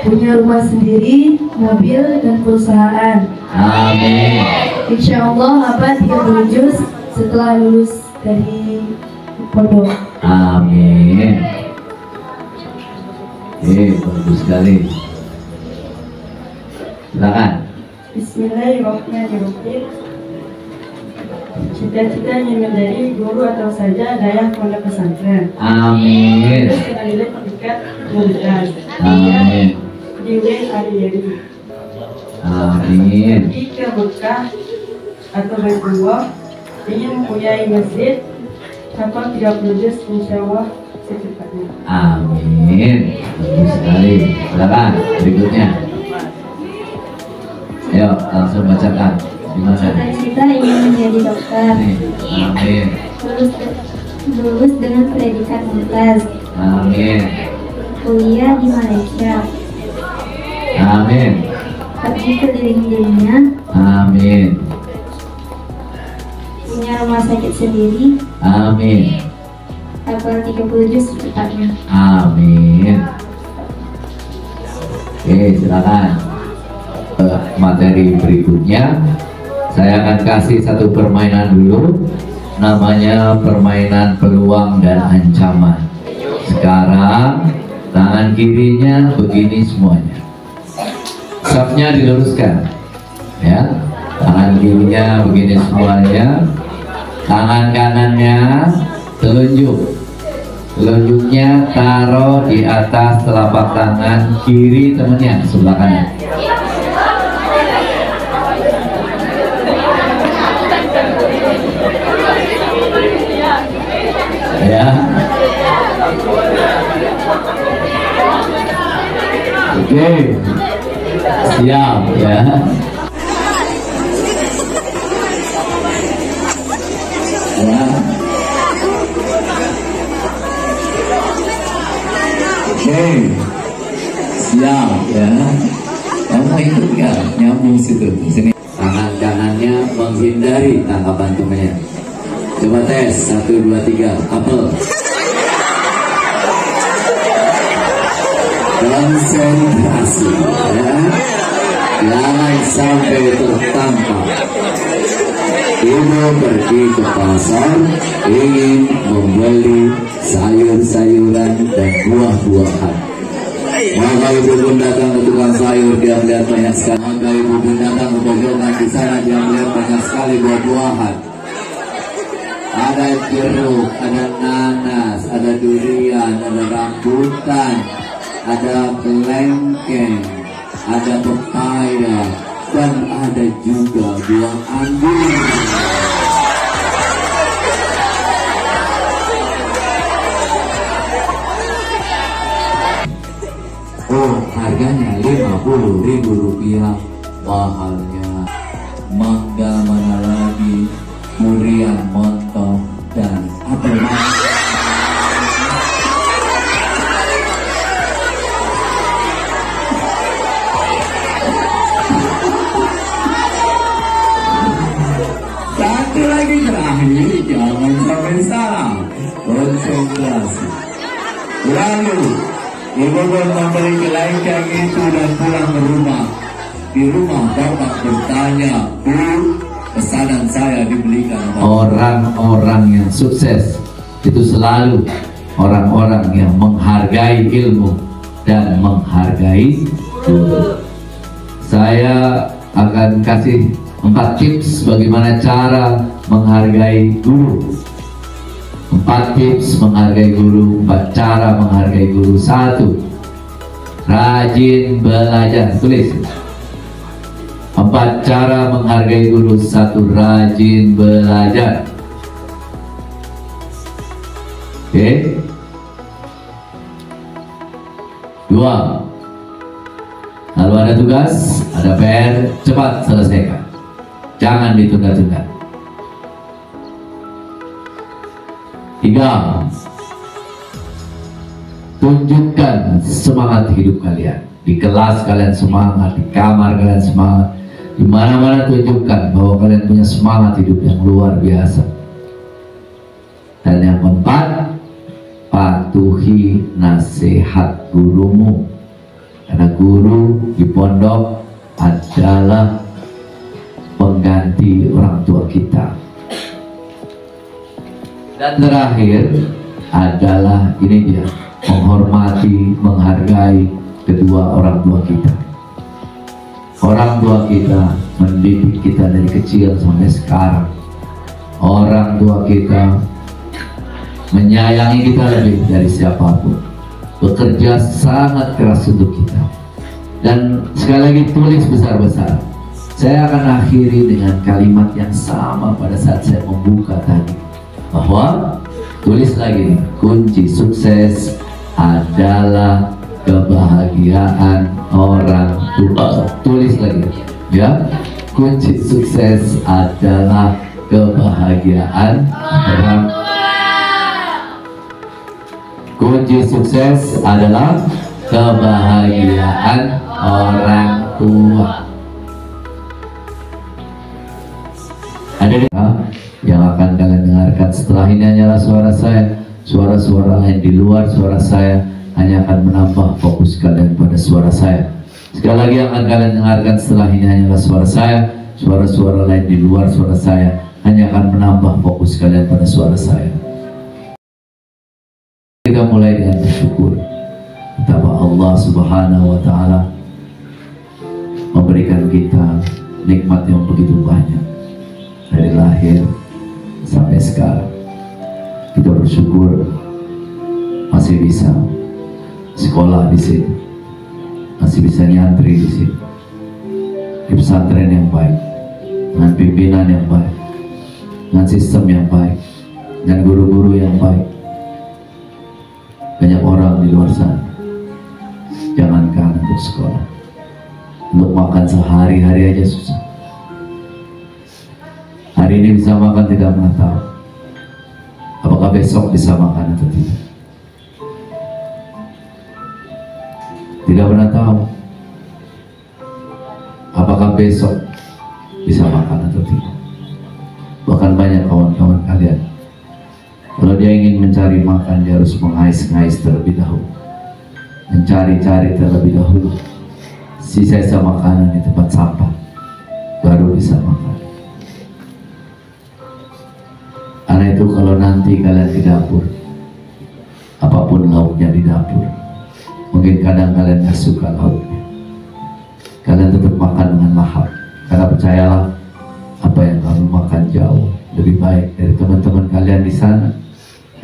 Speaker 9: Punya rumah sendiri, mobil dan perusahaan.
Speaker 3: Amin.
Speaker 9: Insya Allah abad 30 juz setelah lulus dari pondok.
Speaker 3: Amin. Bagus sekali. Silakan.
Speaker 9: Bismillahirrahmanirrahim. Cita-citanya menjadi guru atau saja daya pondok pesantren.
Speaker 3: Amin.
Speaker 9: Terus dengan nilai predikat mumtaz.
Speaker 3: Amin.
Speaker 9: Di UIN Ariyari.
Speaker 3: Amin.
Speaker 9: Pergi ke Mekah atau Baitullah. Ingin mempunyai masjid. Hafal 30 juz insya Allah secepatnya.
Speaker 3: Amin. Bagus sekali. Silakan berikutnya. Ayo langsung bacakan. Gimana?
Speaker 9: Cita-cita ingin menjadi dokter.
Speaker 3: Amin.
Speaker 9: Lulus dengan predikat mumtaz.
Speaker 3: Amin.
Speaker 9: Kuliah di Malaysia.
Speaker 3: Amin.
Speaker 1: Pergi keliling-kelilingnya,
Speaker 3: Amin.
Speaker 1: punya rumah sakit sendiri,
Speaker 3: Amin.
Speaker 1: hafal 30 juz secepatnya.
Speaker 3: Amin. Oke, silakan. Materi berikutnya saya akan kasih satu permainan dulu, namanya permainan peluang dan ancaman. Sekarang tangan kirinya begini semuanya, safnya diluruskan ya, tangan kirinya begini semuanya, tangan kanannya telunjuk, telunjuknya taruh di atas telapak tangan kiri temennya sebelah kanan. Ya, oke, siap ya. Ya. Oke, siap ya. Kamu ikut nggak? Nyambung situ. Sini. Tangan kanannya menghindari tangkapan temannya. Coba tes 1, 2, 3. Couple. Konsentrasi ya. Jangan sampai tertangkap. Ibu pergi ke pasar ingin membeli sayur-sayuran dan buah-buahan. Maka ibu pun datang ke tukang sayur, dia melihat banyak sekali. Maka ibu pun datang ke pojokan di sana, dia melihat banyak sekali buah-buahan. Ada jeruk, ada nanas, ada durian, ada rambutan, ada kelengkeng, ada pepaya, dan ada juga buah anggur. Oh, harganya Rp50.000, mahalnya. Mangga mana lagi, durian montong, dan apel manis. Satu lagi terakhir, jangan sampai salah. Konsentrasi. Lalu ibu pun membeli kelengkeng itu dan pulang ke rumah. Di rumah bapak bertanya, Bu, pesanan saya dibelikan. Orang-orang yang sukses itu selalu orang-orang yang menghargai ilmu dan menghargai guru. Saya akan kasih 4 tips bagaimana cara menghargai guru. 4 tips menghargai guru, 4 cara menghargai guru. 1. Rajin belajar. Tulis 4 cara menghargai guru. 1. Rajin belajar. Oke. 2. Kalau ada tugas, ada PR, cepat selesaikan. Jangan ditunda-tunda. 3. Tunjukkan semangat hidup kalian. Di kelas kalian semangat, di kamar kalian semangat, di mana-mana tunjukkan bahwa kalian punya semangat hidup yang luar biasa. Dan yang keempat, patuhi nasihat gurumu. Karena guru di pondok adalah pengganti orang tua kita. Dan terakhir adalah ini dia, menghormati, menghargai kedua orang tua kita. Orang tua kita mendidik kita dari kecil sampai sekarang. Orang tua kita menyayangi kita lebih dari siapapun. Bekerja sangat keras untuk kita. Dan sekali lagi tulis besar-besar. Saya akan akhiri dengan kalimat yang sama pada saat saya membuka tadi. Bahwa tulis lagi nih, kunci sukses adalah kebahagiaan orang tua. Tulis lagi ya, kunci sukses adalah kebahagiaan orang tua. Kunci sukses adalah kebahagiaan orang tua. Ada yang akan kalian dengarkan setelah ini hanyalah suara saya. Suara-suara lain di luar suara saya hanya akan menambah fokus kalian pada suara saya. Sekali lagi yang akan kalian dengarkan setelah ini hanyalah suara saya. Suara-suara lain di luar suara saya hanya akan menambah fokus kalian pada suara saya. Kita mulai dengan bersyukur betapa Allah Subhanahu wa Ta'ala memberikan kita nikmat yang begitu banyak dari lahir sampai sekarang. Kita bersyukur masih bisa sekolah di sini, masih bisa nyantri di sini, di pesantren yang baik, dengan pimpinan yang baik, dengan sistem yang baik, dengan guru-guru yang baik. Banyak orang di luar sana, jangankan untuk sekolah, untuk makan sehari-hari aja susah. Hari ini bisa makan tidak pernah tahu apakah besok bisa makan atau tidak. Tidak pernah tahu apakah besok bisa makan atau tidak. Bahkan banyak kawan-kawan kalian, kalau dia ingin mencari makan, dia harus mengais-ngais terlebih dahulu, mencari-cari terlebih dahulu sisa-sisa makanan di tempat sampah, baru bisa makan. Karena itu kalau nanti kalian di dapur, apapun lauknya di dapur, mungkin kadang kalian gak suka lauknya, kalian tetap makan dengan lahap. Karena percayalah, apa yang kamu makan jauh lebih baik dari teman-teman kalian di sana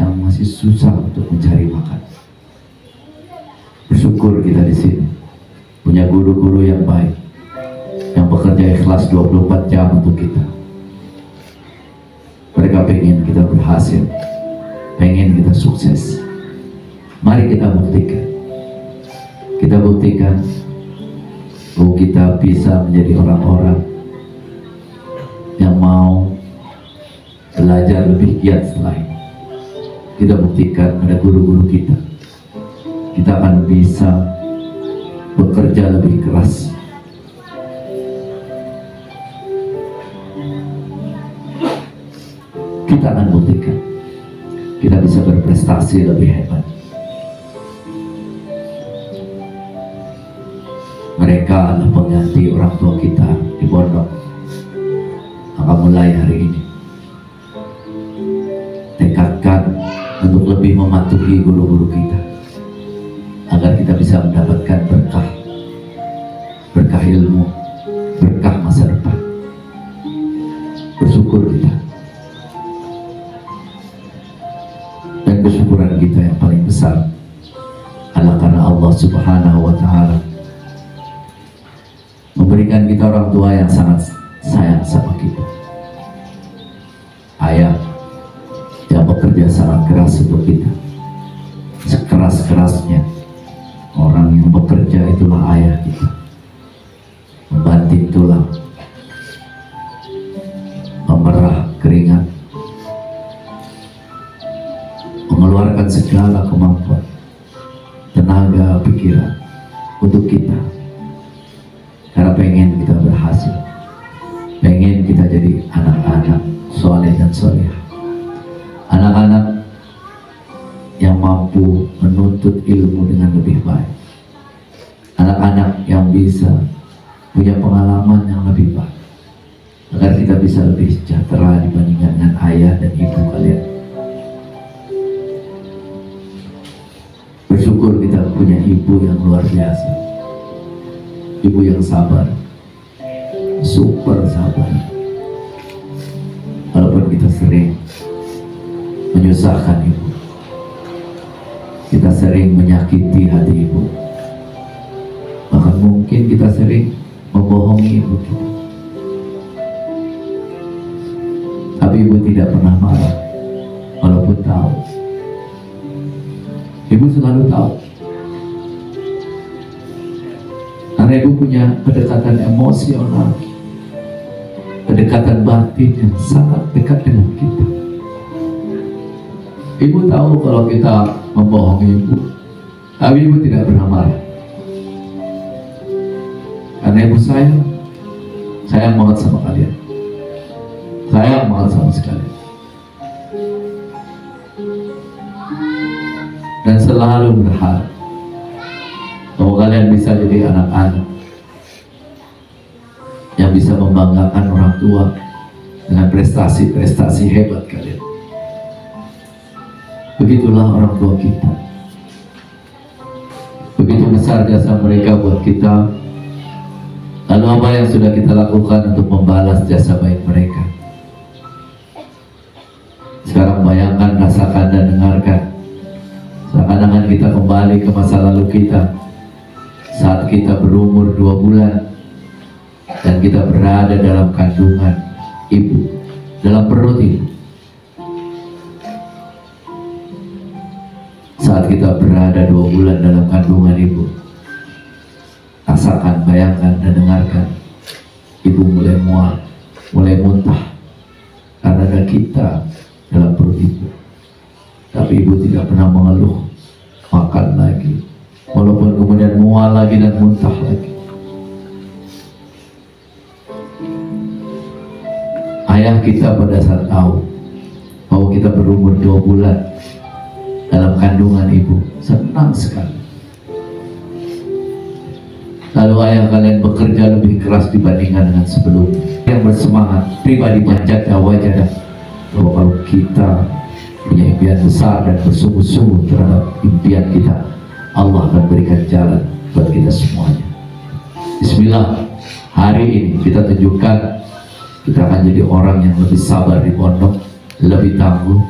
Speaker 3: yang masih susah untuk mencari makan. Bersyukur kita di sini punya guru-guru yang baik, yang bekerja ikhlas 24 jam untuk kita. Mereka pengen kita berhasil, pengen kita sukses. Mari kita buktikan. Kita buktikan bahwa kita bisa menjadi orang-orang yang mau belajar lebih giat setelah ini. Kita buktikan pada guru-guru kita. Kita akan bisa bekerja lebih keras. Kita akan buktikan kita bisa berprestasi lebih hebat. Mereka adalah pengganti orang tua kita di pondok. Maka mulai hari ini tekadkan untuk lebih mematuhi guru-guru kita, agar kita bisa mendapatkan berkah ilmu, berkah masa depan. Bersyukur kita, dan kesyukuran kita yang paling besar adalah karena Allah Subhanahu wa Ta'ala memberikan kita orang tua yang sangat sayang sama kita. Ayah yang bekerja sangat keras untuk kita, sekeras-kerasnya. Orang yang bekerja itulah ayah kita, membanting tulang, memerah keringat, mengeluarkan segala kemampuan, tenaga, pikiran untuk kita, karena pengen kita berhasil, pengen kita jadi anak-anak soleh dan soleh, anak-anak yang mampu menuntut ilmu dengan lebih baik, anak-anak yang bisa punya pengalaman yang lebih baik, agar kita bisa lebih sejahtera dibandingkan dengan ayah dan ibu kalian. Bersyukur kita punya ibu yang luar biasa, ibu yang sabar, super sabar. Walaupun kita sering menyusahkan ibu, kita sering menyakiti hati ibu, bahkan mungkin kita sering membohongi ibu kita, tapi ibu tidak pernah marah. Walaupun tahu, ibu selalu tahu, karena ibu punya kedekatan emosional, kedekatan batin yang sangat dekat dengan kita. Ibu tahu kalau kita membohongi ibu, tapi ibu tidak pernah marah. Karena ibu sayang banget sama kalian, sayang banget sama sekalian, dan selalu berharap bahwa kalian bisa jadi anak-anak yang bisa membanggakan orang tua dengan prestasi-prestasi hebat kalian. Begitulah orang tua kita. Begitu besar jasa mereka buat kita. Lalu apa yang sudah kita lakukan untuk membalas jasa baik mereka? Sekarang bayangkan, rasakan, dan dengarkan. Seakan-akan kita kembali ke masa lalu kita saat kita berumur 2 bulan dan kita berada dalam kandungan ibu, dalam perut ibu. Saat kita berada 2 bulan dalam kandungan ibu, rasakan, bayangkan, dan dengarkan. Ibu mulai mual, mulai muntah karena ada kita dalam perut ibu. Tapi ibu tidak pernah mengeluh, makan lagi, walaupun kemudian mual lagi dan muntah lagi. Ayah kita pada saat tahu bahwa kita berumur 2 bulan dalam kandungan ibu, senang sekali. Lalu ayah kalian bekerja lebih keras dibandingkan dengan sebelumnya. Yang bersemangat, pribadi manjat wajadah bahwa kalau kita punya impian besar dan bersungguh-sungguh terhadap impian kita, Allah akan berikan jalan buat kita semuanya. Bismillah, hari ini kita tunjukkan kita akan jadi orang yang lebih sabar di pondok, lebih tangguh,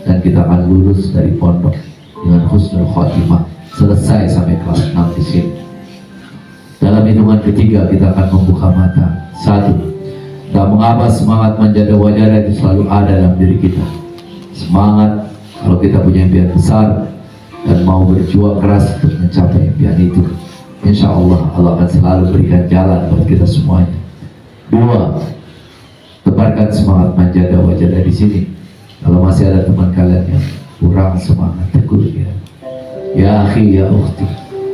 Speaker 3: dan kita akan lulus dari pondok dengan husnul khotimah, selesai sampai kelas 6 di sini. Dalam hitungan ketiga kita akan membuka mata. 1. Tak mengapa semangat menjadi wajar itu selalu ada dalam diri kita. Semangat kalau kita punya impian besar dan mau berjuang keras untuk mencapai impian itu, insya Allah Allah akan selalu berikan jalan buat kita semuanya. 2. Tebarkan semangat manjada wajada di sini. Kalau masih ada teman kalian yang kurang semangat, tegur dia. Ya akhi, ya ukhti,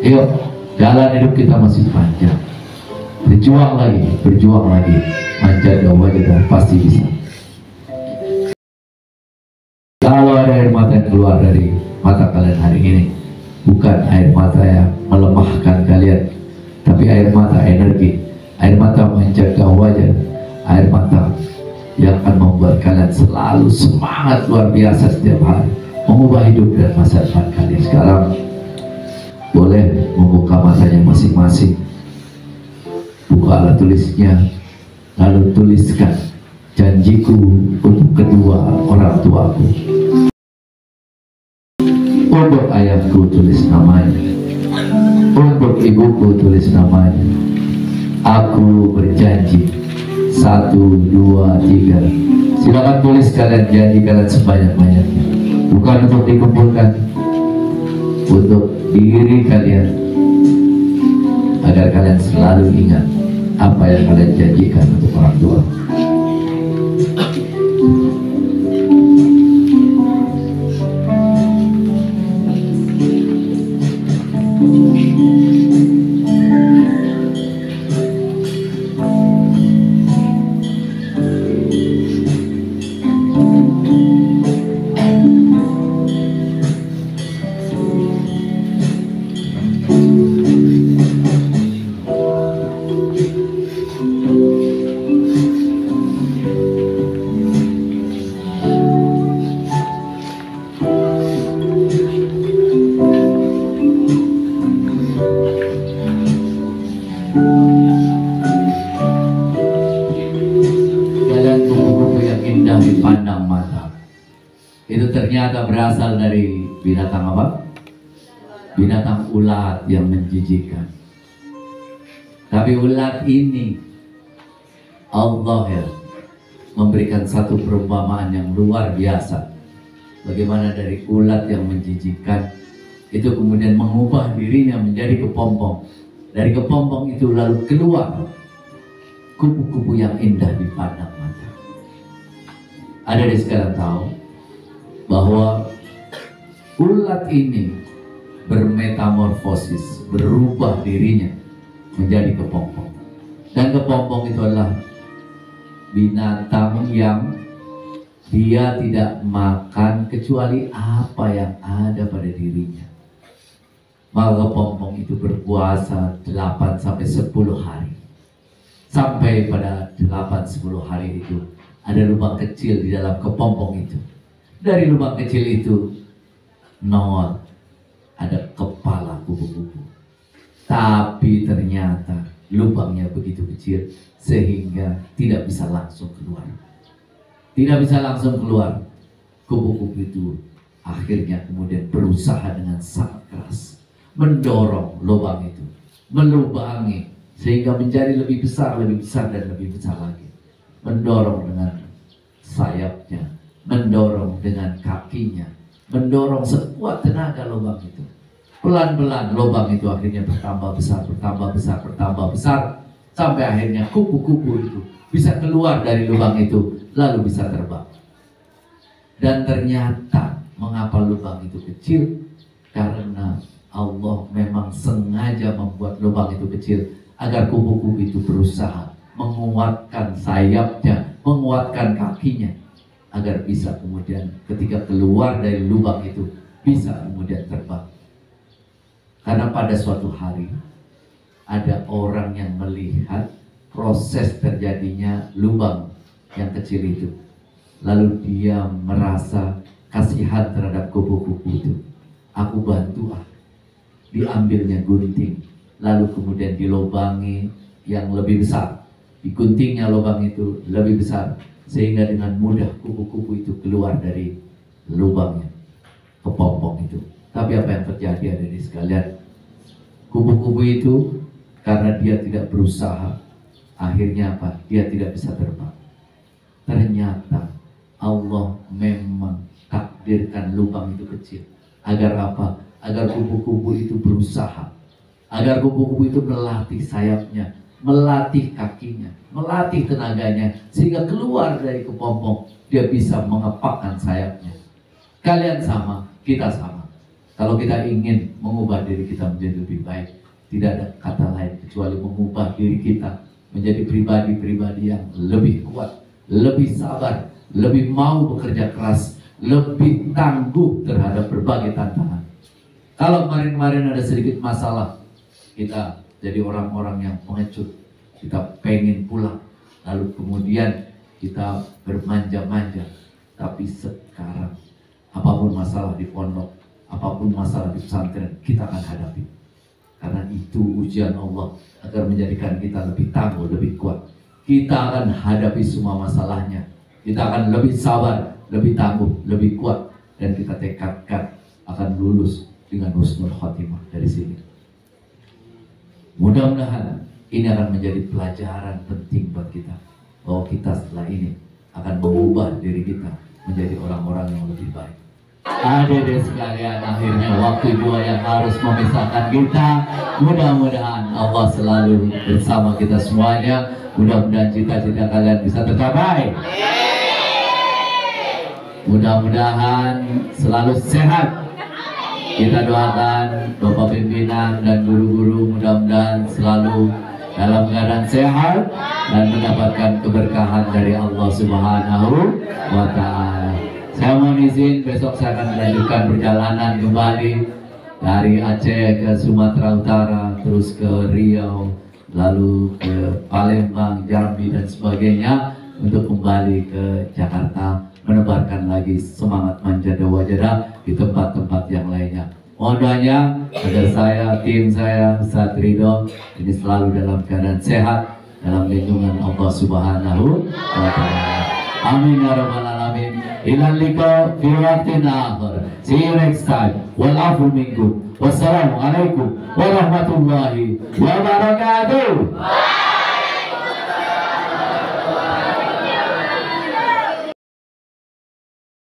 Speaker 3: yuk, jalan hidup kita masih panjang. Berjuang lagi, manjada wajada pasti bisa. Kalau ada air mata yang keluar dari mata kalian hari ini, bukan air mata yang melemahkan kalian, tapi air mata energi, air mata menjaga wajah, air mata yang akan membuat kalian selalu semangat luar biasa setiap hari, mengubah hidup dan masa depan kalian. Sekarang boleh membuka matanya masing-masing, bukalah tulisnya, lalu tuliskan janjiku untuk kedua orang tuaku. Untuk ayahku tulis namanya, untuk ibuku tulis namanya. Aku berjanji, 1, 2, 3. Silakan tulis kalian janji kalian sebanyak-banyaknya. Bukan untuk dikumpulkan, untuk diri kalian, agar kalian selalu ingat apa yang kalian janjikan untuk orang tua. Ternyata berasal dari binatang apa? Binatang ulat yang menjijikkan. Tapi ulat ini Allah ya memberikan satu perumpamaan yang luar biasa. Bagaimana dari ulat yang menjijikkan itu kemudian mengubah dirinya menjadi kepompong. Dari kepompong itu lalu keluar kupu-kupu yang indah dipandang mata. Ada di sekarang tahu bahwa ulat ini bermetamorfosis, berubah dirinya menjadi kepompong. Dan kepompong itu adalah binatang yang dia tidak makan kecuali apa yang ada pada dirinya. Maka kepompong itu berpuasa 8-10 hari. Sampai pada 8-10 hari itu ada lubang kecil di dalam kepompong itu. Dari lubang kecil itu nongol ada kepala kupu-kupu. Tapi ternyata lubangnya begitu kecil sehingga tidak bisa langsung keluar. Tidak bisa langsung keluar. Kupu-kupu itu akhirnya kemudian berusaha dengan sangat keras mendorong lubang itu, melubangi sehingga menjadi lebih besar dan lebih besar lagi. Mendorong dengan sayapnya, mendorong dengan kakinya, mendorong sekuat tenaga lubang itu. Pelan-pelan lubang itu akhirnya bertambah besar, sampai akhirnya kupu-kupu itu bisa keluar dari lubang itu, lalu bisa terbang. Dan ternyata mengapa lubang itu kecil? Karena Allah memang sengaja membuat lubang itu kecil agar kupu-kupu itu berusaha menguatkan sayapnya, menguatkan kakinya, agar bisa kemudian ketika keluar dari lubang itu bisa kemudian terbang. Karena pada suatu hari ada orang yang melihat proses terjadinya lubang yang kecil itu, lalu dia merasa kasihan terhadap kupu-kupu itu. Aku bantu diambilnya gunting, lalu kemudian dilobangi yang lebih besar, diguntingnya lubang itu lebih besar, sehingga dengan mudah kupu-kupu itu keluar dari lubangnya, kepompong itu. Tapi apa yang terjadi hadirin sekalian? Kupu-kupu itu karena dia tidak berusaha, akhirnya apa? Dia tidak bisa terbang. Ternyata Allah memang takdirkan lubang itu kecil. Agar apa? Agar kupu-kupu itu berusaha, agar kupu-kupu itu melatih sayapnya, melatih kakinya, melatih tenaganya, sehingga keluar dari kepompong dia bisa mengepakkan sayapnya. Kalian sama, kita sama. Kalau kita ingin mengubah diri kita menjadi lebih baik, tidak ada kata lain kecuali mengubah diri kita menjadi pribadi-pribadi yang lebih kuat, lebih sabar, lebih mau bekerja keras, lebih tangguh terhadap berbagai tantangan. Kalau kemarin-kemarin ada sedikit masalah, kita jadi orang-orang yang pengecut, kita pengen pulang, lalu kemudian kita bermanja-manja. Tapi sekarang apapun masalah di pondok, apapun masalah di pesantren, kita akan hadapi. Karena itu ujian Allah agar menjadikan kita lebih tangguh, lebih kuat. Kita akan hadapi semua masalahnya. Kita akan lebih sabar, lebih tangguh, lebih kuat, dan kita tekadkan akan lulus dengan husnul khotimah dari sini. Mudah-mudahan ini akan menjadi pelajaran penting buat kita, bahwa kita setelah ini akan mengubah diri kita menjadi orang-orang yang lebih baik. Hadirin sekalian, akhirnya waktu dua yang harus memisahkan kita. Mudah-mudahan Allah selalu bersama kita semuanya. Mudah-mudahan cita-cita kalian bisa tercapai. Mudah-mudahan selalu sehat. Kita doakan Bapak pimpinan dan guru-guru mudah-mudahan selalu dalam keadaan sehat dan mendapatkan keberkahan dari Allah Subhanahu wa Ta'ala. Saya mohon izin, besok saya akan melanjutkan perjalanan kembali dari Aceh ke Sumatera Utara, terus ke Riau, lalu ke Palembang, Jambi dan sebagainya, untuk kembali ke Jakarta menebarkan lagi semangat manjada wajada di tempat-tempat yang lainnya. Mohon doanya agar saya, tim saya, Ustaz Ridho ini selalu dalam keadaan sehat dalam lindungan Allah Subhanahu wa Ta'ala. Amin ya rabbal alamin. Ilal liqa fi waqtin akhir. See you next time. Wal afu minkum. Wassalamu alaikum warahmatullahi wabarakatuh.